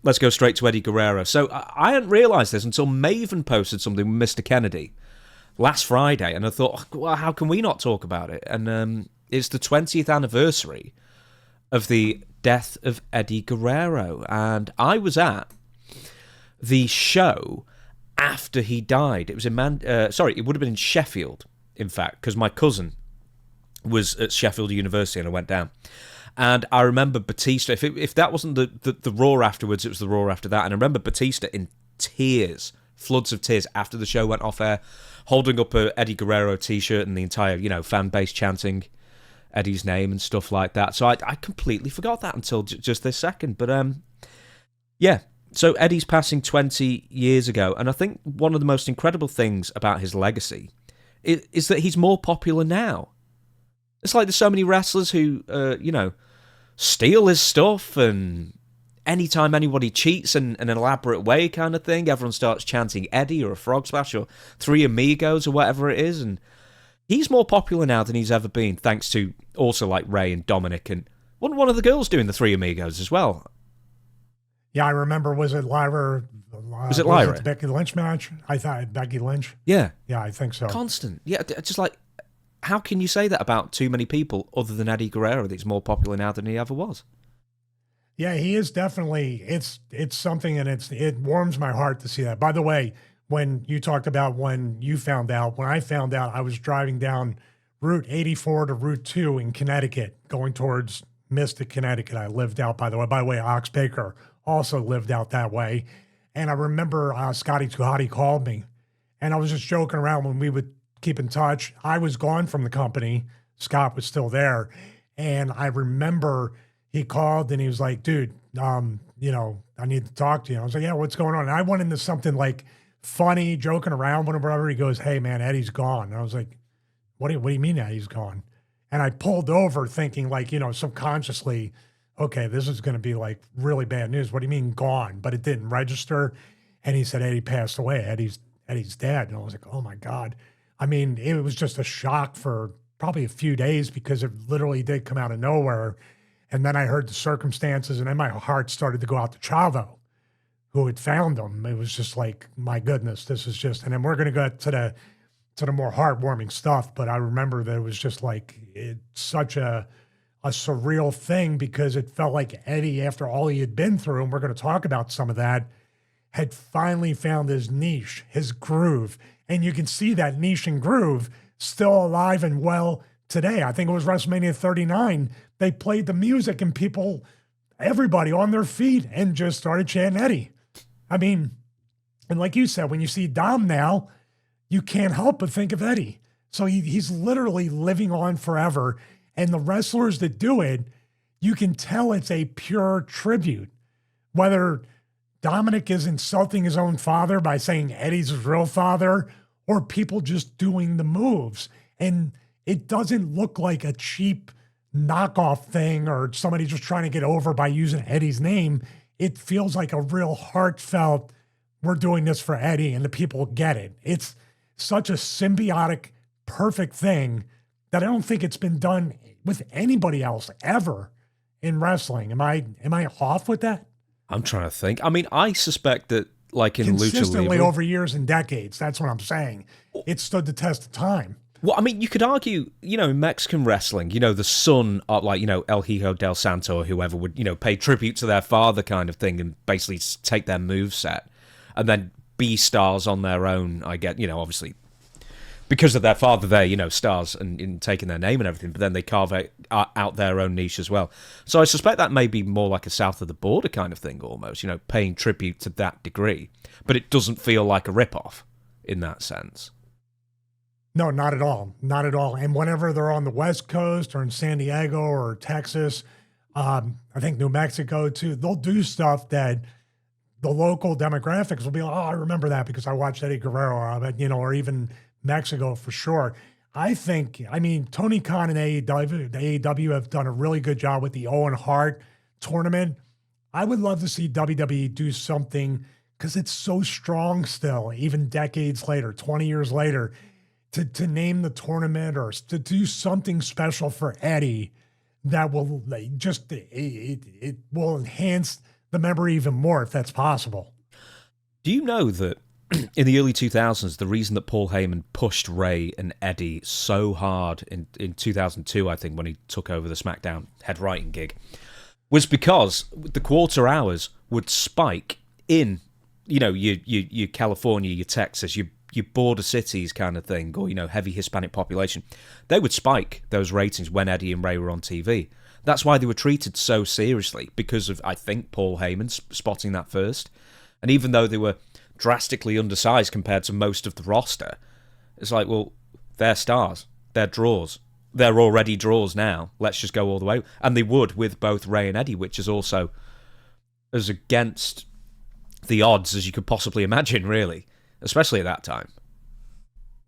let's go straight to Eddie Guerrero. So I hadn't realised this until Maven posted something with Mr. Kennedy last Friday, and I thought, well, how can we not talk about it? And it's the 20th anniversary of the death of Eddie Guerrero, and I was at the show after he died. It was in it would have been in Sheffield, in fact, because my cousin was at Sheffield University and I went down. And I remember Batista, if that wasn't the Raw afterwards, it was the Raw after that. And I remember Batista in tears, floods of tears, after the show went off air, holding up a Eddie Guerrero t-shirt and the entire, fan base chanting Eddie's name and stuff like that. So I completely forgot that until just this second. But yeah, so Eddie's passing 20 years ago. And I think one of the most incredible things about his legacy is that he's more popular now. It's like there's so many wrestlers who, steal his stuff, and anytime anybody cheats in an elaborate way kind of thing, everyone starts chanting Eddie or a Frog Splash or Three Amigos or whatever it is. And he's more popular now than he's ever been, thanks to also like Ray and Dominic and one of the girls doing the Three Amigos as well. Yeah, I remember, was it Lyra? Was it Lyra? Was it the Becky Lynch match? I thought Becky Lynch. Yeah. Yeah, I think so. Constant. Yeah, just like, how can you say that about too many people other than Eddie Guerrero, that he's more popular now than he ever was? Yeah, he is definitely, it's something, and it warms my heart to see that. By the way, when you talked about when I found out, I was driving down Route 84 to Route 2 in Connecticut, going towards Mystic, Connecticut. I lived out, by the way, Ox Baker also lived out that way. And I remember Scotty Tuhati called me, and I was just joking around when we would keep in touch. I was gone from the company. Scott was still there. And I remember he called and he was like, dude, I need to talk to you. I was like, yeah, what's going on? And I went into something like funny, joking around, whatever. He goes, hey man, Eddie's gone. And I was like, what do you mean Eddie's gone? And I pulled over thinking like, subconsciously, okay, this is going to be like really bad news. What do you mean gone? But it didn't register. And he said, Eddie passed away. Eddie's dead. And I was like, oh my God. I mean, it was just a shock for probably a few days because it literally did come out of nowhere. And then I heard the circumstances, and then my heart started to go out to Chavo, who had found him. It was just like, my goodness, this is just, and then we're going to go to the more heartwarming stuff. But I remember that it was just like, it's such a surreal thing, because it felt like Eddie, after all he had been through, and we're going to talk about some of that, had finally found his niche, his groove. And you can see that niche and groove still alive and well today. I think it was WrestleMania 39. They played the music and everybody on their feet and just started chanting Eddie. I mean, and like you said, when you see Dom now, you can't help but think of Eddie. So he's literally living on forever. And the wrestlers that do it, you can tell it's a pure tribute. Whether Dominic is insulting his own father by saying Eddie's his real father, or people just doing the moves. And it doesn't look like a cheap knockoff thing or somebody just trying to get over by using Eddie's name. It feels like a real heartfelt, we're doing this for Eddie, and the people get it. It's such a symbiotic, perfect thing that I don't think it's been done with anybody else ever in wrestling. Am I off with that? I'm trying to think. I mean, I suspect that, like in Lucha Libre, consistently over years and decades. That's what I'm saying. It stood the test of time. Well, I mean, you could argue, in Mexican wrestling, the son of, like, El Hijo del Santo or whoever would, pay tribute to their father kind of thing and basically take their moveset and then be stars on their own. I get, obviously, because of their father, they're, stars and in taking their name and everything, but then they carve out their own niche as well. So I suspect that may be more like a south of the border kind of thing almost, paying tribute to that degree. But it doesn't feel like a ripoff in that sense. No, not at all. Not at all. And whenever they're on the West Coast or in San Diego or Texas, I think New Mexico too, they'll do stuff that the local demographics will be like, oh, I remember that because I watched Eddie Guerrero, or even Mexico for sure. Tony Khan and AEW have done a really good job with the Owen Hart tournament. I would love to see WWE do something, because it's so strong still, even decades later, 20 years later, to name the tournament or to do something special for Eddie that will just, it will enhance the memory even more if that's possible. Do you know that in the early 2000s, the reason that Paul Heyman pushed Ray and Eddie so hard in 2002, I think, when he took over the SmackDown head writing gig, was because the quarter hours would spike in, your California, your Texas, your border cities kind of thing, or, heavy Hispanic population. They would spike those ratings when Eddie and Ray were on TV. That's why they were treated so seriously, because of, I think, Paul Heyman spotting that first. And even though they were drastically undersized compared to most of the roster, it's like, well, they're stars, they're draws, they're already draws now, let's just go all the way. And they would with both Ray and Eddie, which is also as against the odds as you could possibly imagine, really, especially at that time.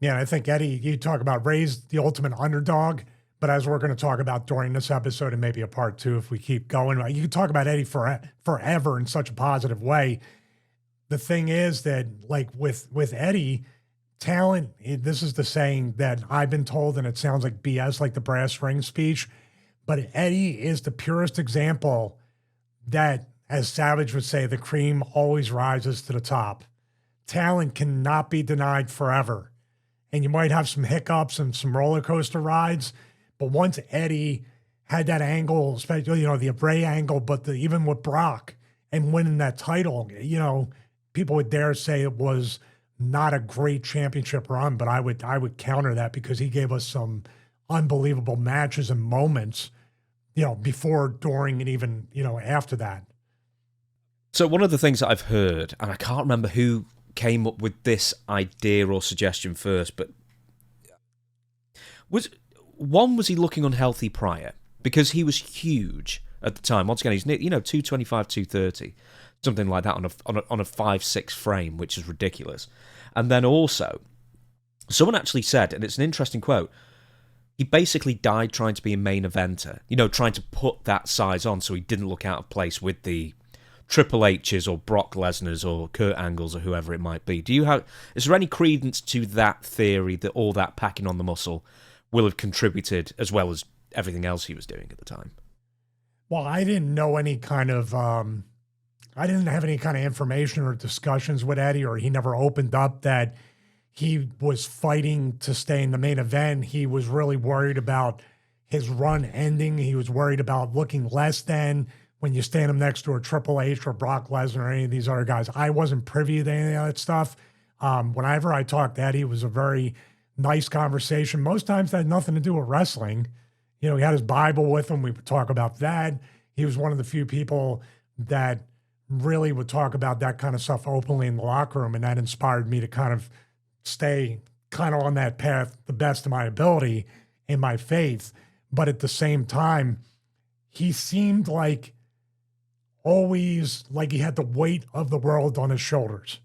Yeah, I think Eddie, you talk about Ray's the ultimate underdog, but as we're going to talk about during this episode and maybe a part two if we keep going, you can talk about Eddie forever in such a positive way. The thing is that, like with Eddie, talent, this is the saying that I've been told, and it sounds like BS, like the brass ring speech, but Eddie is the purest example that, as Savage would say, the cream always rises to the top. Talent cannot be denied forever. And you might have some hiccups and some roller coaster rides, but once Eddie had that angle, especially, the Ray angle, but even with Brock and winning that title, people would dare say it was not a great championship run, but I would counter that because he gave us some unbelievable matches and moments, before, during, and even, after that. So one of the things that I've heard, and I can't remember who came up with this idea or suggestion first, but was he looking unhealthy prior? Because he was huge at the time. Once again, he's 225, 230. Something like that on a 5'6" frame, which is ridiculous. And then also, someone actually said, and it's an interesting quote, he basically died trying to be a main eventer, trying to put that size on so he didn't look out of place with the Triple H's or Brock Lesnar's or Kurt Angle's or whoever it might be. Is there any credence to that theory that all that packing on the muscle will have contributed as well as everything else he was doing at the time? Well, I didn't know any kind of... I didn't have any kind of information or discussions with Eddie, or he never opened up that he was fighting to stay in the main event. He was really worried about his run ending. He was worried about looking less than when you stand him next to a Triple H or Brock Lesnar or any of these other guys. I wasn't privy to any of that stuff. Whenever I talked to Eddie, it was a very nice conversation. Most times that had nothing to do with wrestling. He had his Bible with him. We would talk about that. He was one of the few people that really would talk about that kind of stuff openly in the locker room, and that inspired me to kind of stay kind of on that path the best of my ability in my faith. But at the same time, he seemed like always like he had the weight of the world on his shoulders.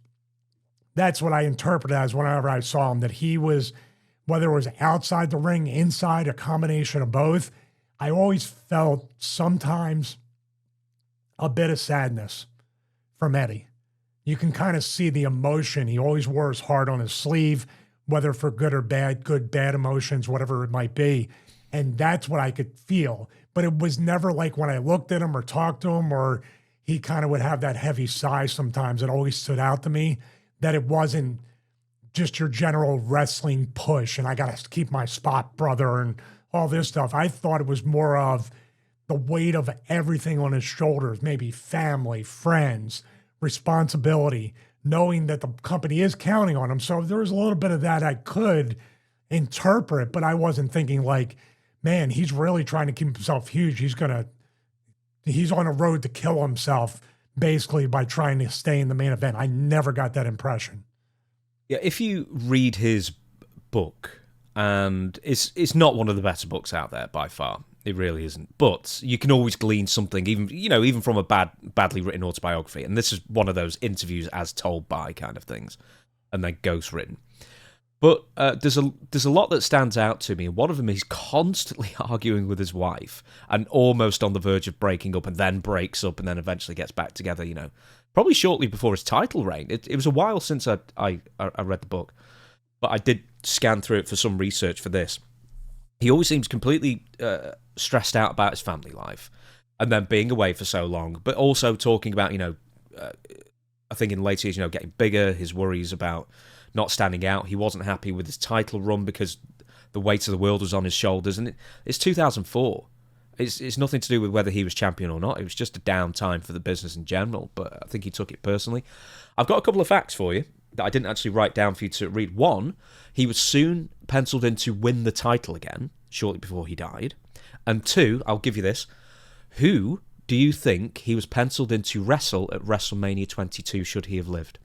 That's what I interpreted as whenever I saw him, that he was, whether it was outside the ring, inside, a combination of both, I always felt sometimes a bit of sadness from Eddie. You can kind of see the emotion. He always wore his heart on his sleeve, whether for good or bad, good, bad emotions, whatever it might be. And that's what I could feel. But it was never like when I looked at him or talked to him, or he kind of would have that heavy sigh sometimes. It always stood out to me that it wasn't just your general wrestling push and I got to keep my spot, brother, and all this stuff. I thought it was more of the weight of everything on his shoulders, maybe family, friends, responsibility, knowing that the company is counting on him. So there was a little bit of that I could interpret, but I wasn't thinking like, man, he's really trying to keep himself huge. He's on a road to kill himself basically by trying to stay in the main event. I never got that impression. Yeah, if you read his book, and it's not one of the better books out there by far. It really isn't. But you can always glean something, even from a badly written autobiography. And this is one of those interviews as told by kind of things, and then ghost written. But there's a lot that stands out to me. One of them is constantly arguing with his wife, and almost on the verge of breaking up, and then breaks up, and then eventually gets back together. Probably shortly before his title reign. It was a while since I read the book, but I did scan through it for some research for this. He always seems completely stressed out about his family life. and then being away for so long, but also talking about, I think in later years, getting bigger, his worries about not standing out. He wasn't happy with his title run because the weight of the world was on his shoulders. And it's 2004. It's nothing to do with whether he was champion or not. It was just a down time for the business in general, but I think he took it personally. I've got a couple of facts for you that I didn't actually write down for you to read. One, he was soon penciled in to win the title again, shortly before he died. And two, I'll give you this. Who do you think he was penciled in to wrestle at WrestleMania 22 should he have lived?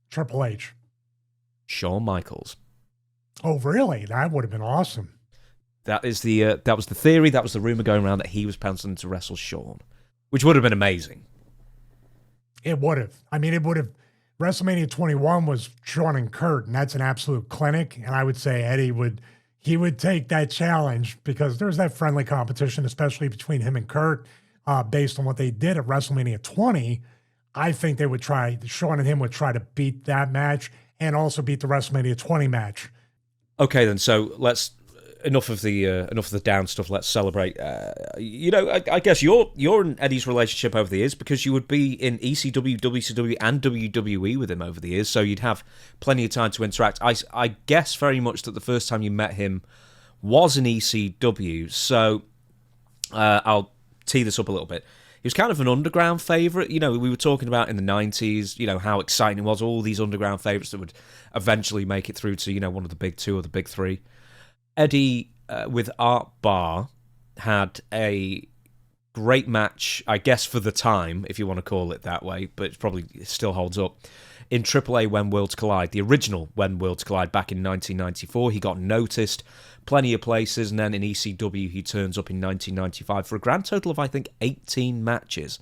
Triple H. Shawn Michaels. Oh, really? That would have been awesome. That was the theory, that was the rumor going around that he was penciled in to wrestle Shawn, which would have been amazing. It would have. I mean, it would have. WrestleMania 21 was Shawn and Kurt, and that's an absolute clinic. And I would say Eddie would take that challenge because there's that friendly competition, especially between him and Kurt, based on what they did at WrestleMania 20. I think they would Shawn and him would try to beat that match and also beat the WrestleMania 20 match. Okay, then. So enough of the down stuff. Let's celebrate. I guess you're in Eddie's relationship over the years because you would be in ECW, WCW, and WWE with him over the years, so you'd have plenty of time to interact. I guess very much that the first time you met him was in ECW. So I'll tee this up a little bit. He was kind of an underground favourite. We were talking about in the 90s, how exciting it was, all these underground favourites that would eventually make it through to, one of the big two or the big three. Eddie, with Art Barr, had a great match, I guess, for the time, if you want to call it that way, but it still holds up, in AAA When Worlds Collide, the original When Worlds Collide back in 1994. He got noticed plenty of places, and then in ECW he turns up in 1995 for a grand total of, I think, 18 matches.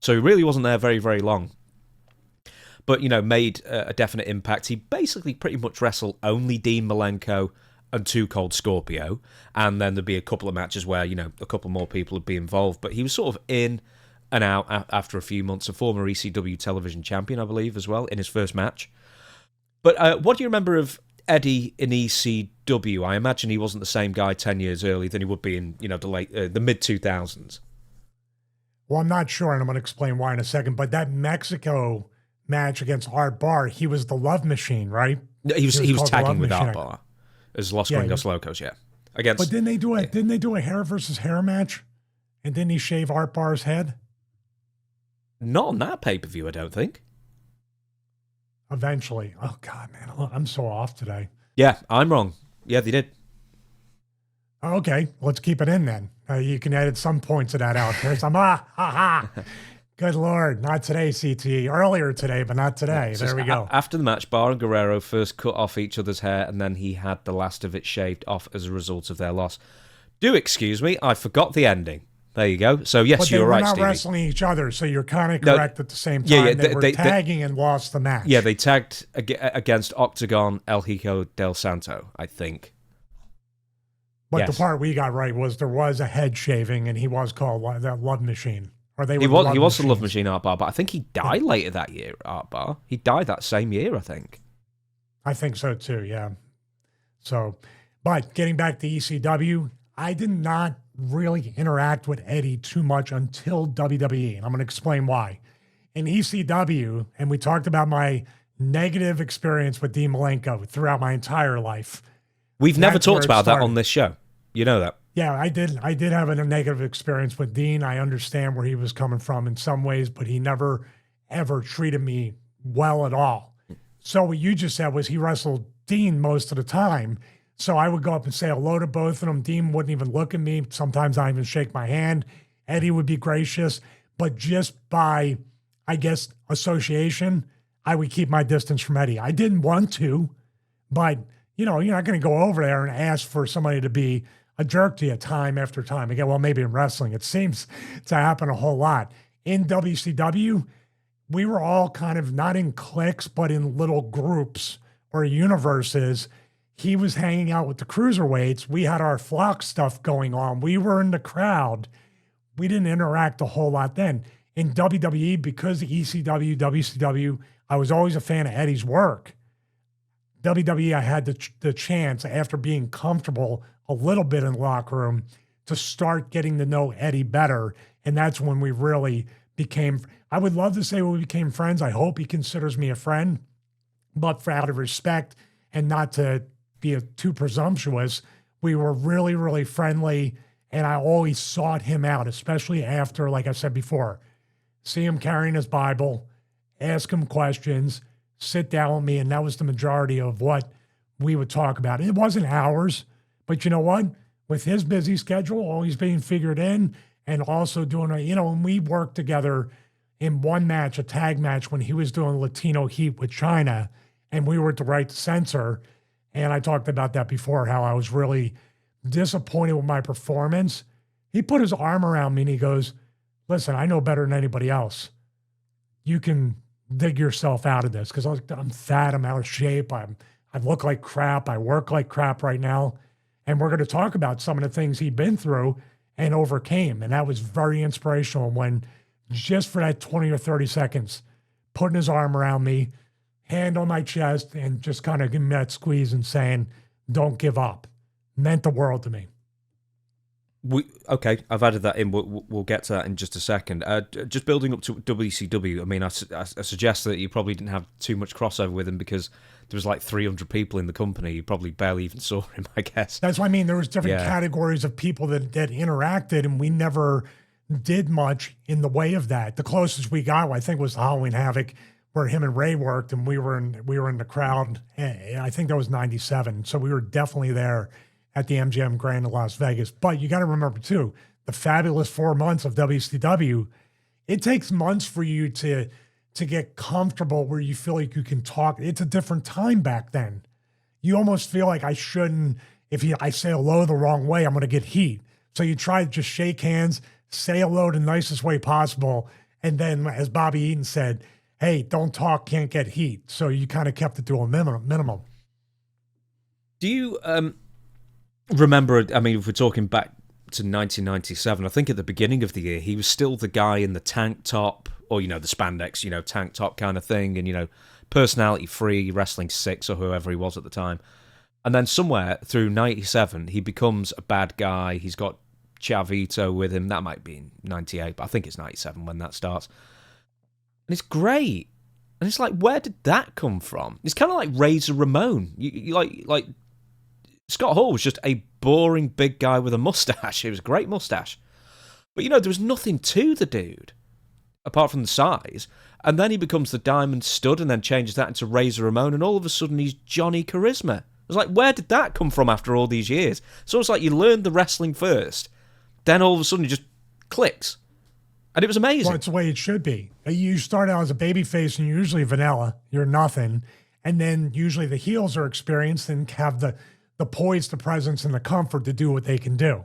So he really wasn't there very, very long. But, made a definite impact. He basically pretty much wrestled only Dean Malenko and Too Cold Scorpio, and then there'd be a couple of matches where, a couple more people would be involved, but he was sort of in and out after a few months, a former ECW television champion, I believe, as well, in his first match. But what do you remember of Eddie in ECW? I imagine he wasn't the same guy 10 years early than he would be in, the mid-2000s. Well, I'm not sure, and I'm going to explain why in a second, but that Mexico match against Art Barr, he was the Love Machine, right? He was tagging with Art Barr as Los Gringos Locos, yeah. Against, but didn't they do a hair versus hair match? And didn't he shave Art Barr's head? Not on that pay-per-view, I don't think. Eventually. Oh, God, man. I'm so off today. Yeah, I'm wrong. Yeah, they did. Okay, let's keep it in then. You can edit some points of that out. There's some, Good Lord, not today, CT. Earlier today, but not today. Yeah, there we go. After the match, Barr and Guerrero first cut off each other's hair, and then he had the last of it shaved off as a result of their loss. Do excuse me, I forgot the ending. There you go. So, yes, you're right, Stevie. They were not wrestling each other, so you're kind of correct at the same time. Yeah, they were tagging and lost the match. Yeah, they tagged against Octagon El Hijo del Santo, I think. But the part we got right was there was a head shaving, and he was called that Love Machine. Or he was the Love Machine, Art Barr, but I think he died later that year, Art Barr. He died that same year, I think. I think so, too, yeah. So, but getting back to ECW, I did not really interact with Eddie too much until WWE, and I'm going to explain why. In ECW, and we talked about my negative experience with Dean Malenko throughout my entire life. We've never talked about that on this show. You know that. Yeah, I did have a negative experience with Dean. I understand where he was coming from in some ways, but he never, ever treated me well at all. So what you just said was he wrestled Dean most of the time. So I would go up and say hello to both of them. Dean wouldn't even look at me. Sometimes I even shake my hand. Eddie would be gracious. But just by, I guess, association, I would keep my distance from Eddie. I didn't want to, but, you're not going to go over there and ask for somebody to be a jerk to you time after time. Again, well, maybe in wrestling, it seems to happen a whole lot. In WCW, we were all kind of not in cliques, but in little groups or universes. He was hanging out with the cruiserweights. We had our flock stuff going on. We were in the crowd. We didn't interact a whole lot then. In WWE, because of ECW, WCW, I was always a fan of Eddie's work. WWE, I had the chance, after being comfortable a little bit in the locker room, to start getting to know Eddie better. And that's when we really became, I would love to say we became friends. I hope he considers me a friend, but for out of respect and not to be too presumptuous, we were really, really friendly. And I always sought him out, especially after, like I said before, see him carrying his Bible, ask him questions, sit down with me. And that was the majority of what we would talk about. It wasn't hours, but you know what? With his busy schedule, always being figured in, and also doing and we worked together in one match, a tag match, when he was doing Latino Heat with China, and we were at the right to censor. And I talked about that before, how I was really disappointed with my performance. He put his arm around me and he goes, listen, I know better than anybody else. You can dig yourself out of this, because I'm fat, I'm out of shape, I look like crap, I work like crap right now. And we're going to talk about some of the things he'd been through and overcame. And that was very inspirational when, just for that 20 or 30 seconds, putting his arm around me, hand on my chest, and just kind of giving me that squeeze and saying, don't give up, meant the world to me. Okay, I've added that in. We'll get to that in just a second. Just building up to WCW, I mean, I suggest that you probably didn't have too much crossover with him, because there was like 300 people in the company. You probably barely even saw him, I guess. That's what I mean. There was different categories of people that interacted, and we never did much in the way of that. The closest we got, I think, was Halloween Havoc, where him and Ray worked, and we were in the crowd. I think that was 97. So we were definitely there at the MGM Grand in Las Vegas. But you got to remember too, the fabulous 4 months of WCW, it takes months for you to get comfortable where you feel like you can talk. It's a different time back then. You almost feel like I shouldn't, I say hello the wrong way, I'm going to get heat. So you try to just shake hands, say hello the nicest way possible. And then, as Bobby Eaton said, hey, don't talk, can't get heat. So you kind of kept it to a minimum. Do you remember, I mean, if we're talking back to 1997, I think at the beginning of the year, he was still the guy in the tank top, or, the spandex, tank top kind of thing, and, personality free, Wrestling 6 or whoever he was at the time. And then somewhere through 97, he becomes a bad guy. He's got Chavito with him. That might be in 98, but I think it's 97 when that starts. And it's great. And it's like, where did that come from? It's kind of like Razor Ramon. You like Scott Hall was just a boring big guy with a mustache. It was a great mustache. But, there was nothing to the dude, apart from the size. And then he becomes the Diamond Stud and then changes that into Razor Ramon, and all of a sudden he's Johnny Charisma. It was like, where did that come from after all these years? So it's like you learned the wrestling first, then all of a sudden it just clicks. And it was amazing. Well, it's the way it should be. You start out as a babyface and you're usually vanilla. You're nothing. And then usually the heels are experienced and have the poise, the presence, and the comfort to do what they can do.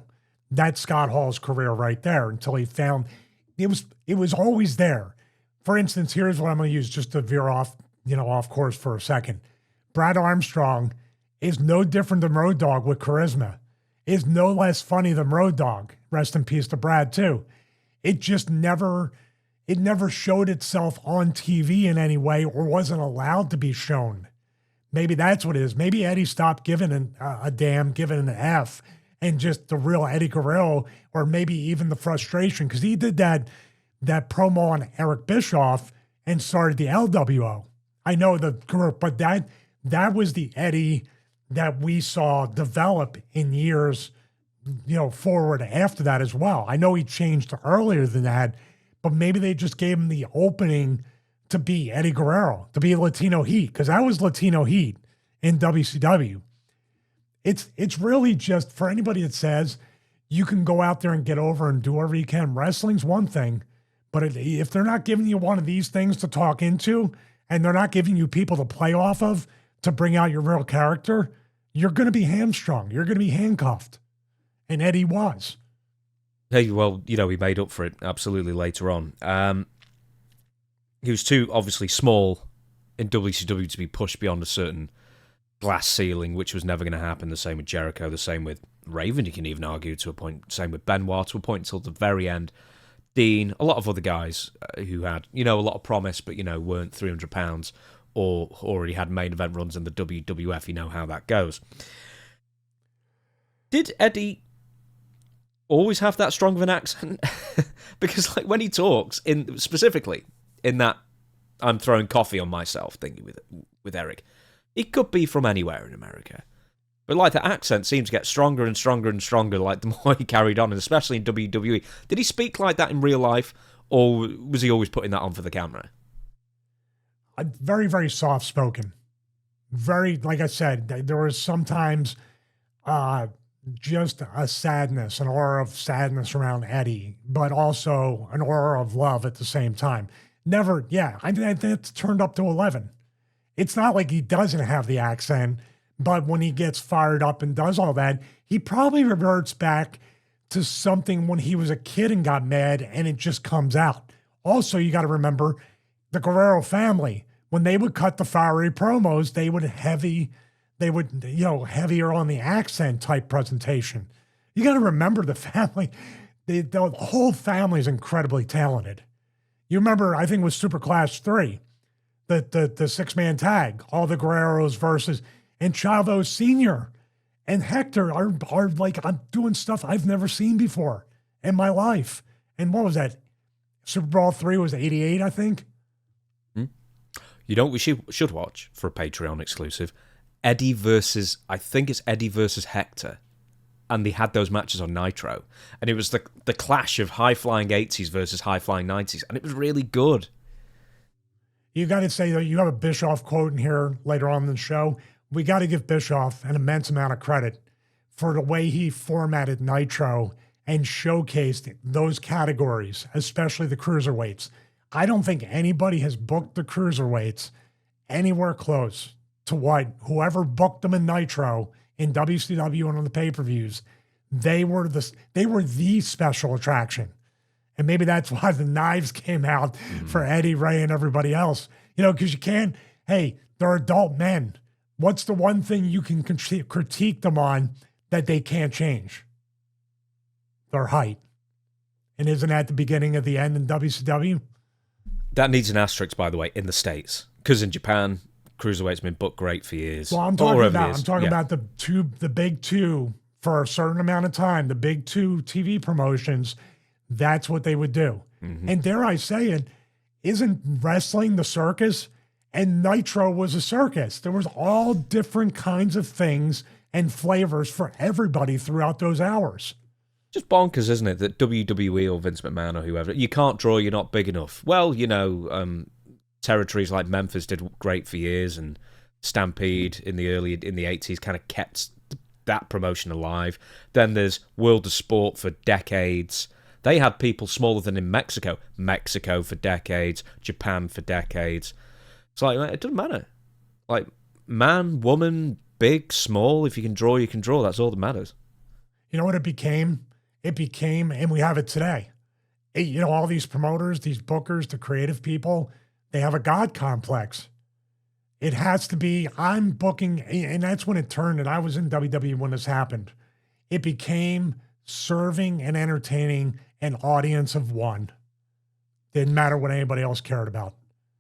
That's Scott Hall's career right there, until he found it was always there. For instance, here's what I'm going to use just to veer off course for a second. Brad Armstrong is no different than Road Dogg with charisma. Is no less funny than Road Dogg. Rest in peace to Brad too. It just never showed itself on TV in any way, or wasn't allowed to be shown. Maybe that's what it is. Maybe Eddie stopped giving a damn, giving an F, and just the real Eddie Guerrero, or maybe even the frustration, because he did that promo on Eric Bischoff and started the LWO. I know the group, but that was the Eddie that we saw develop in years, forward after that as well. I know he changed earlier than that, but maybe they just gave him the opening to be Eddie Guerrero, to be Latino Heat, because that was Latino Heat in WCW. It's really just, for anybody that says you can go out there and get over and do whatever you can, wrestling's one thing, but if they're not giving you one of these things to talk into, and they're not giving you people to play off of to bring out your real character, you're going to be hamstrung. You're going to be handcuffed. And Eddie was. Hey, well, he made up for it absolutely later on. He was too obviously small in WCW to be pushed beyond a certain glass ceiling, which was never going to happen. The same with Jericho, the same with Raven, you can even argue to a point, same with Benoit to a point until the very end. Dean, a lot of other guys who had, a lot of promise, but, weren't 300 pounds or already had main event runs in the WWF. You know how that goes. Did Eddie always have that strong of an accent? Because like when he talks, specifically in that I'm throwing coffee on myself thingy with Eric, he could be from anywhere in America. But like the accent seems to get stronger and stronger and stronger like the more he carried on, and especially in WWE. Did he speak like that in real life, or was he always putting that on for the camera? Very, very soft spoken. Very, like I said, there was sometimes just a sadness, an aura of sadness around Eddie, but also an aura of love at the same time. Never, yeah, I think it's turned up to 11. It's not like he doesn't have the accent, but when he gets fired up and does all that, he probably reverts back to something when he was a kid and got mad and it just comes out. Also, you got to remember the Guerrero family, when they would cut the fiery promos, they would heavier on the accent type presentation. You got to remember the family, the whole family is incredibly talented. You remember, I think it was Super Clash 3, the 6-man tag, all the Guerreros versus, and Chavo Sr. and Hector are like, I'm doing stuff I've never seen before in my life. And what was that? Super Bowl 3 was 88, I think. You know what we should watch for a Patreon exclusive? Eddie versus Hector. And they had those matches on Nitro. And it was the clash of high-flying 80s versus high-flying 90s. And it was really good. You got to say that you have a Bischoff quote in here later on in the show. We got to give Bischoff an immense amount of credit for the way he formatted Nitro and showcased those categories, especially the cruiserweights. I don't think anybody has booked the cruiserweights anywhere close to what whoever booked them in Nitro in WCW and on the pay-per-views, they were the special attraction. And maybe that's why the knives came out for Eddie, Ray, and everybody else. You know, because you can't, hey, they're adult men. What's the one thing you can critique them on that they can't change? Their height. And isn't that the beginning of the end in WCW? That needs an asterisk, by the way, in the States. Because in Japan, cruiserweight's been booked great for years. Well, I'm talking about the big two for a certain amount of time, the big two TV promotions. That's what they would do. Mm-hmm. And dare I say it, isn't wrestling the circus? And Nitro was a circus. There was all different kinds of things and flavors for everybody throughout those hours. Just bonkers, isn't it, that WWE or Vince McMahon or whoever, you can't draw, you're not big enough. Well, you know, territories like Memphis did great for years, and Stampede in the 80s kind of kept that promotion alive. Then there's World of Sport for decades. They had people smaller than in Mexico for decades, Japan for decades. It's like, it doesn't matter. Like, man, woman, big, small, if you can draw, you can draw. That's all that matters. You know what it became? It became, and we have it today. You know, all these promoters, these bookers, the creative people, they have a God complex. It has to be, I'm booking, and that's when it turned, and I was in WWE when this happened. It became serving and entertaining an audience of one. Didn't matter what anybody else cared about.